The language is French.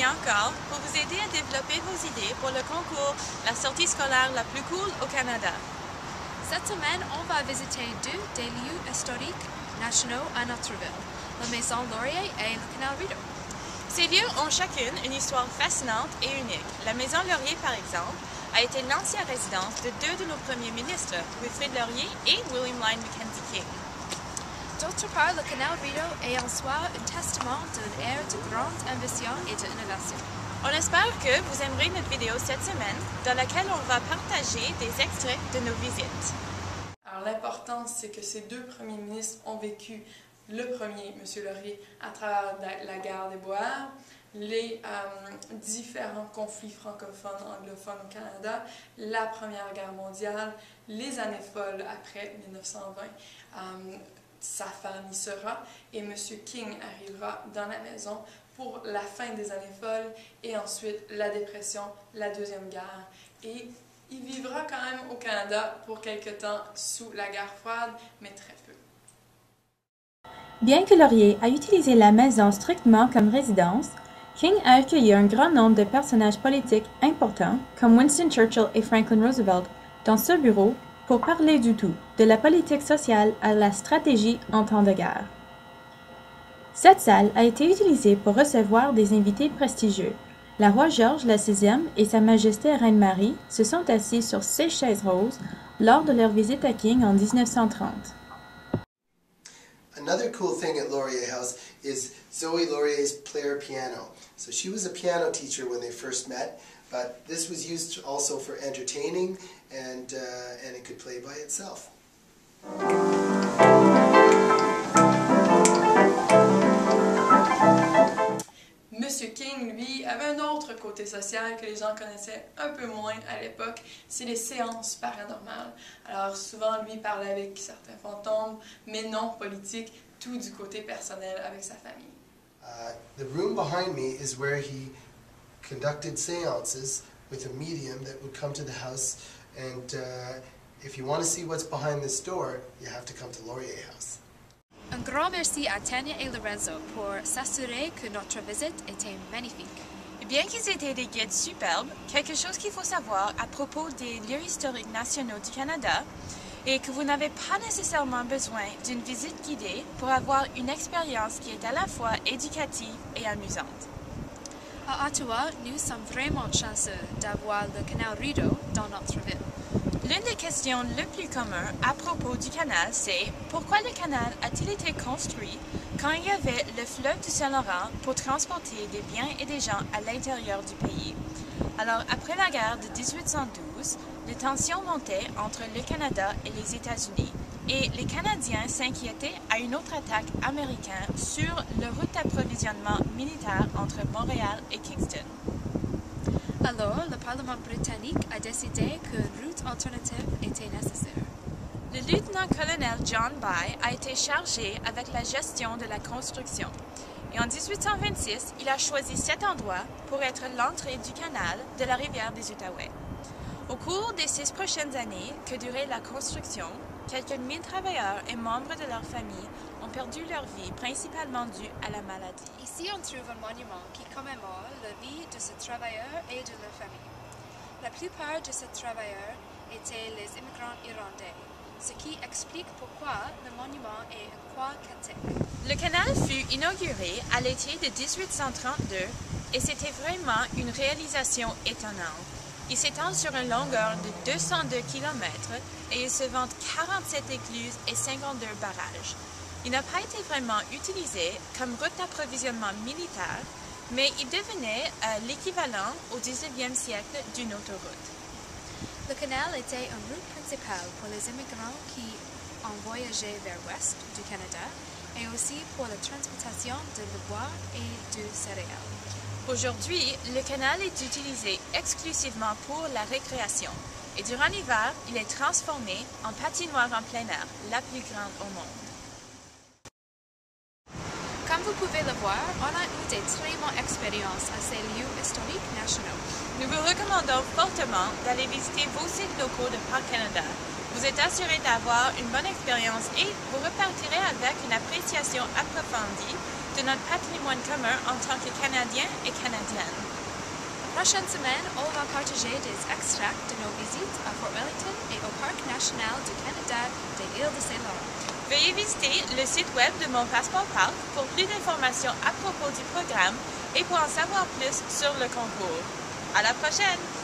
encore, pour vous aider à développer vos idées pour le concours La sortie scolaire la plus cool au Canada. Cette semaine, on va visiter deux des lieux historiques nationaux à notre ville, la Maison Laurier et le Canal Rideau. Ces lieux ont chacune une histoire fascinante et unique. La Maison Laurier, par exemple, a été l'ancienne résidence de deux de nos premiers ministres, Wilfrid Laurier et William Lyon Mackenzie King. D'autre part, le Canal Rideau est en soi un testament d'une ère de grande ambition et d'innovation. On espère que vous aimerez notre vidéo cette semaine, dans laquelle on va partager des extraits de nos visites. Alors l'important, c'est que ces deux premiers ministres ont vécu le premier, M. Laurier, à travers la guerre des Boers, les différents conflits francophones, anglophones au Canada, la Première Guerre mondiale, les années folles après 1920. Sa femme y sera et M. King arrivera dans la maison pour la fin des années folles et ensuite la dépression, la Deuxième Guerre. Et il vivra quand même au Canada pour quelque temps sous la guerre froide, mais très peu. Bien que Laurier a utilisé la maison strictement comme résidence, King a accueilli un grand nombre de personnages politiques importants comme Winston Churchill et Franklin Roosevelt dans ce bureau pour parler du tout, de la politique sociale à la stratégie en temps de guerre. Cette salle a été utilisée pour recevoir des invités prestigieux. La roi George VI et Sa Majesté Reine Marie se sont assis sur 6 chaises roses lors de leur visite à King en 1930. Another cool thing at Laurier House is Zoe Laurier's player piano. So she was a piano teacher when they first met, but this was used also for entertaining and it could play by itself. Monsieur King, lui, avait un autre côté social que les gens connaissaient un peu moins à l'époque, c'est les séances paranormales. Alors souvent, lui parlait avec certains fantômes, mais non politiques, tout du côté personnel avec sa famille. The room behind me is where he conducted seances with a medium that would come to the house, and if you want to see what's behind this door, you have to come to Laurier House. Un grand merci à Tania et Lorenzo pour s'assurer que notre visite était magnifique. Et bien qu'ils étaient des guides superbes, quelque chose qu'il faut savoir à propos des lieux historiques nationaux du Canada est que vous n'avez pas nécessairement besoin d'une visite guidée pour avoir une expérience qui est à la fois éducative et amusante. À Ottawa, nous sommes vraiment chanceux d'avoir le Canal Rideau dans notre ville. L'une des questions les plus communes à propos du canal, c'est pourquoi le canal a-t-il été construit quand il y avait le fleuve du Saint-Laurent pour transporter des biens et des gens à l'intérieur du pays? Alors, après la guerre de 1812, les tensions montaient entre le Canada et les États-Unis et les Canadiens s'inquiétaient à une autre attaque américaine sur la route d'approvisionnement militaire entre Montréal et Kingston. Alors, le Parlement britannique a décidé qu'une route alternative était nécessaire. Le lieutenant-colonel John By a été chargé avec la gestion de la construction. Et en 1826, il a choisi cet endroit pour être l'entrée du canal de la rivière des Outaouais. Au cours des 6 prochaines années que durait la construction, quelques 1000 travailleurs et membres de leur famille ont perdu leur vie, principalement due à la maladie. Ici, on trouve un monument qui commémore la vie de ces travailleurs et de leur famille. La plupart de ces travailleurs étaient les immigrants irlandais, ce qui explique pourquoi le monument est une croix celtique. Le canal fut inauguré à l'été de 1832 et c'était vraiment une réalisation étonnante. Il s'étend sur une longueur de 202 km et il se vante 47 écluses et 52 barrages. Il n'a pas été vraiment utilisé comme route d'approvisionnement militaire, mais il devenait l'équivalent au 19e siècle d'une autoroute. Le canal était une route principale pour les immigrants qui ont voyagé vers l'ouest du Canada et aussi pour la transportation de bois et de céréales. Aujourd'hui, le canal est utilisé exclusivement pour la récréation et durant l'hiver, il est transformé en patinoire en plein air, la plus grande au monde. Comme vous pouvez le voir, on a eu des très bonnes expériences à ces lieux historiques nationaux. Nous vous recommandons fortement d'aller visiter vos sites locaux de Parc Canada. Vous êtes assuré d'avoir une bonne expérience et vous repartirez avec une appréciation approfondie de notre patrimoine commun en tant que Canadiens et Canadiennes. La prochaine semaine, on va partager des extracts de nos visites à Fort Wellington et au Parc national du Canada des îles de Saint-Laurent. Veuillez visiter le site web de Mon Passeport Parc pour plus d'informations à propos du programme et pour en savoir plus sur le concours. À la prochaine!